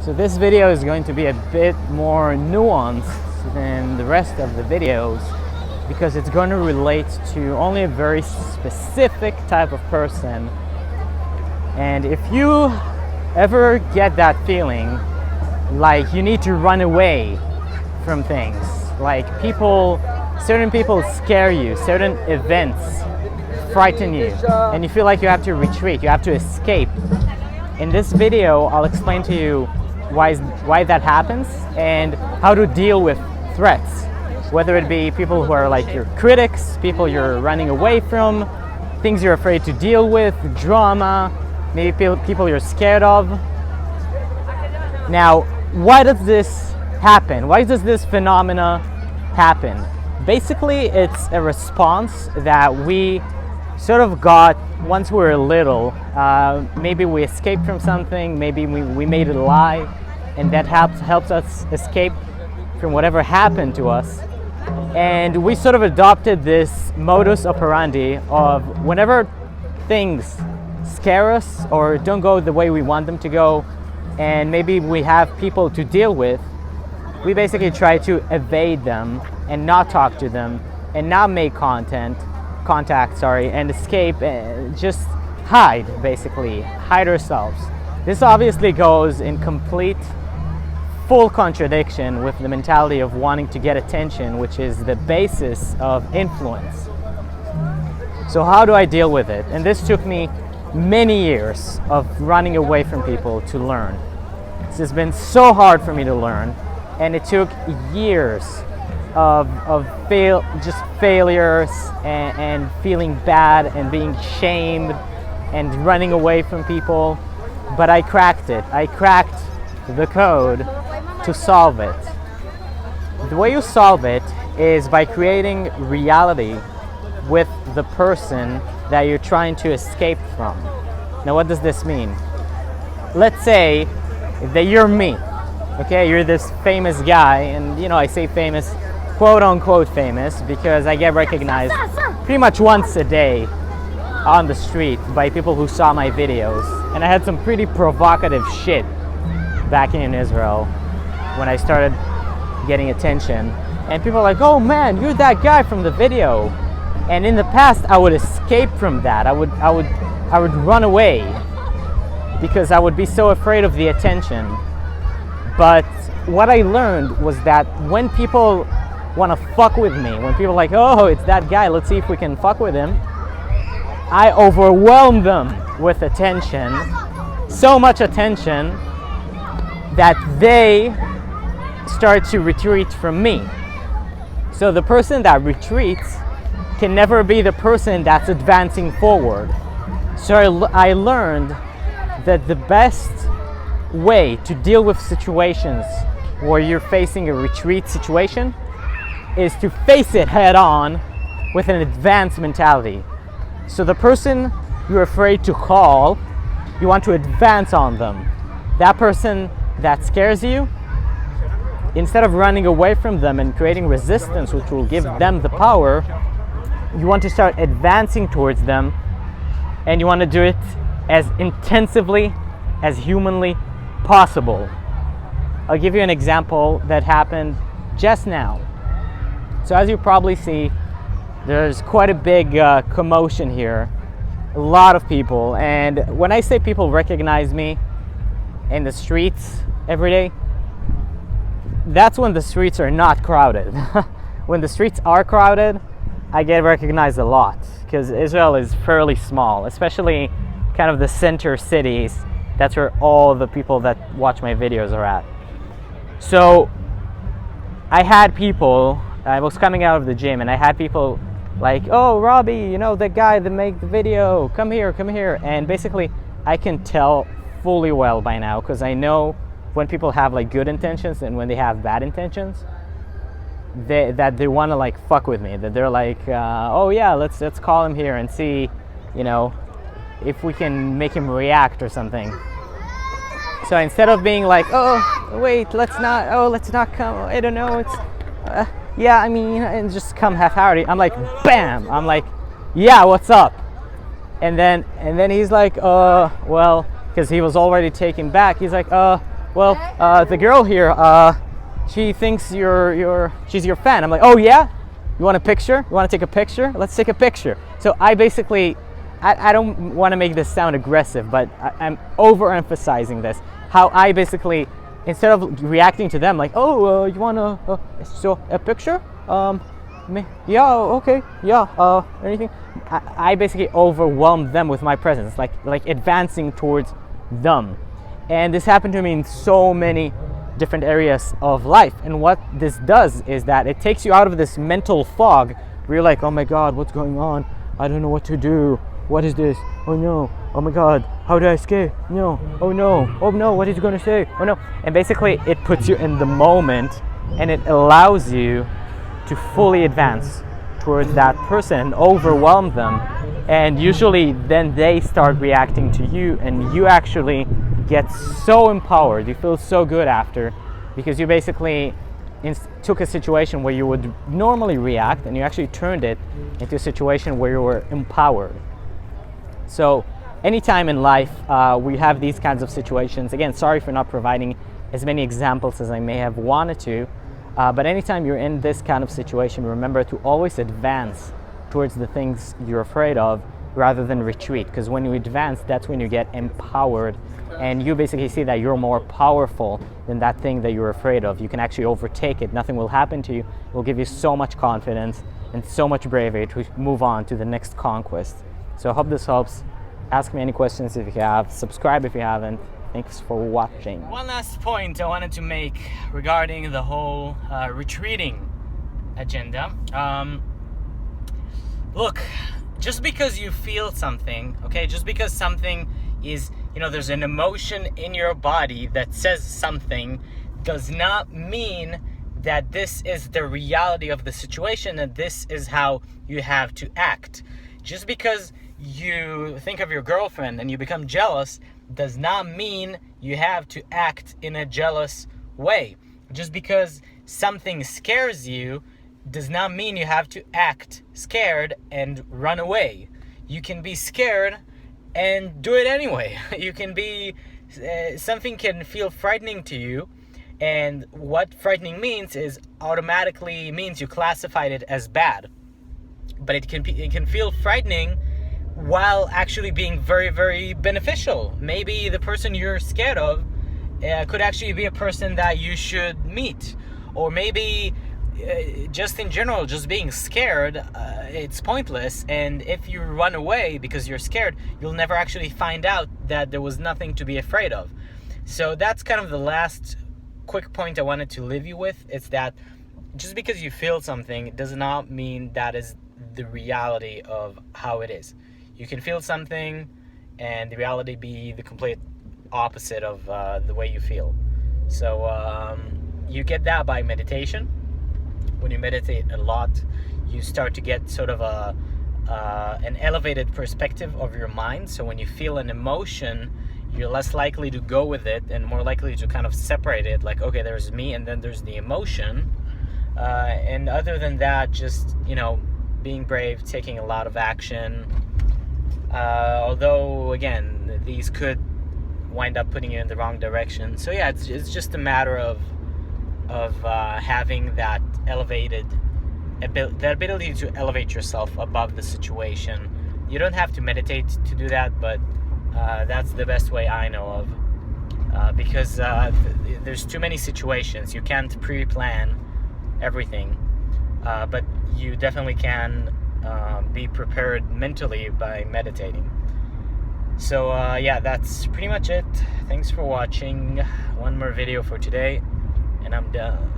So this video is going to be a bit more nuanced than the rest of the videos because it's going to relate to only a very specific type of person. And if you ever get that feeling like you need to run away from things, like certain people scare you, certain events frighten you, and you feel like you have to retreat, you have to escape. In this video, I'll explain to you why that happens and how to deal with threats, whether it be people who are like your critics, people you're running away from, things you're afraid to deal with, drama, maybe people you're scared of. Now, why does this happen? Why does this phenomena happen? Basically, it's a response that we sort of got once we were little. Maybe we escaped from something, maybe we made a lie, and that helps us escape from whatever happened to us. And we sort of adopted this modus operandi of whenever things scare us or don't go the way we want them to go, and maybe we have people to deal with, we basically try to evade them and not talk to them and not make contact, and escape, just hide ourselves. This obviously goes in full contradiction with the mentality of wanting to get attention, which is the basis of influence. So how do I deal with it? And this took me many years of running away from people to learn. This has been so hard for me to learn, and it took years of failures and feeling bad and being shamed and running away from people. But I cracked it. I cracked the code to solve it. The way you solve it is by creating reality with the person that you're trying to escape from. Now, what does this mean? Let's say that you're me, okay? You're this famous guy, and I say famous, quote unquote famous, because I get recognized pretty much once a day on the street by people who saw my videos. And I had some pretty provocative shit back in Israel when I started getting attention. And people are like, oh man, you're that guy from the video. And in the past, I would escape from that. I would run away because I would be so afraid of the attention. But what I learned was that when people want to fuck with me, when people are like, oh, it's that guy, let's see if we can fuck with him, I overwhelm them with attention, so much attention that they start to retreat from me. So the person that retreats can never be the person that's advancing forward. So I learned that the best way to deal with situations where you're facing a retreat situation is to face it head on with an advanced mentality. So the person you're afraid to call, you want to advance on them. That person that scares you, instead of running away from them and creating resistance, which will give them the power, you want to start advancing towards them, and you want to do it as intensively as humanly possible. I'll give you an example that happened just now. So as you probably see, there's quite a big commotion here, a lot of people, and when I say people recognize me in the streets every day, that's when the streets are not crowded. When the streets are crowded, I get recognized a lot because Israel is fairly small, especially kind of the center cities. That's where all the people that watch my videos are at. So I was coming out of the gym and I had people like, oh, Robbie, the guy that made the video, come here. And basically I can tell fully well by now, because I know when people have like good intentions and when they have bad intentions, that they want to like fuck with me, that they're like, oh yeah, let's call him here and see, if we can make him react or something. So instead of being like, oh wait, let's not come, I don't know, it's and just come half-hearted, I'm like, bam, I'm like, yeah, what's up? And then he's like, well, because he was already taken back, he's like, well, the girl here, she thinks she's your fan. I'm like, oh yeah? You want a picture? You want to take a picture? Let's take a picture. So I basically, I don't want to make this sound aggressive, but I'm overemphasizing this. How I basically, instead of reacting to them like, oh, you want a picture? Yeah, okay, yeah, anything. I basically overwhelmed them with my presence, like advancing towards them. And this happened to me in so many different areas of life. And what this does is that it takes you out of this mental fog where you're like, oh my God, what's going on? I don't know what to do. What is this? Oh no. Oh my God. How do I escape? No. Oh no. Oh no. What is he going to say? Oh no. And basically it puts you in the moment and it allows you to fully advance towards that person and overwhelm them. And usually then they start reacting to you and you actually get so empowered. You feel so good after, because you basically took a situation where you would normally react and you actually turned it into a situation where you were empowered. So anytime in life we have these kinds of situations, again, sorry for not providing as many examples as I may have wanted to, but anytime you're in this kind of situation, remember to always advance towards the things you're afraid of rather than retreat, because when you advance, that's when you get empowered and you basically see that you're more powerful than that thing that you're afraid of. You can actually overtake it. Nothing will happen to you. It will give you so much confidence and so much bravery to move on to the next conquest. So I hope this helps. Ask me any questions if you have. Subscribe if you haven't. Thanks for watching. One last point I wanted to make regarding the whole retreating agenda. Look, just because you feel something, okay, just because something is, there's an emotion in your body that says something, does not mean that this is the reality of the situation and this is how you have to act. Just because you think of your girlfriend and you become jealous does not mean you have to act in a jealous way. Just because something scares you does not mean you have to act scared and run away. You can be scared and do it anyway. You can be, something can feel frightening to you, and what frightening means is automatically means you classified it as bad. But it can feel frightening while actually being very, very beneficial. Maybe the person you're scared of could actually be a person that you should meet, or maybe just in general, just being scared, it's pointless, and if you run away because you're scared, you'll never actually find out that there was nothing to be afraid of. So that's kind of the last quick point I wanted to leave you with. It's that just because you feel something, it does not mean that is the reality of how it is. You can feel something and the reality be the complete opposite of the way you feel. So you get that by meditation. When you meditate a lot, you start to get sort of an elevated perspective of your mind. So when you feel an emotion, you're less likely to go with it and more likely to kind of separate it, like, okay, there's me and then there's the emotion. And other than that, just, being brave, taking a lot of action. Although, again, these could wind up putting you in the wrong direction. So yeah, it's just a matter of having that the ability to elevate yourself above the situation. You don't have to meditate to do that, but that's the best way I know of, because there's too many situations. You can't pre-plan everything, but you definitely can be prepared mentally by meditating. So yeah, that's pretty much it. Thanks for watching. One more video for today and I'm done.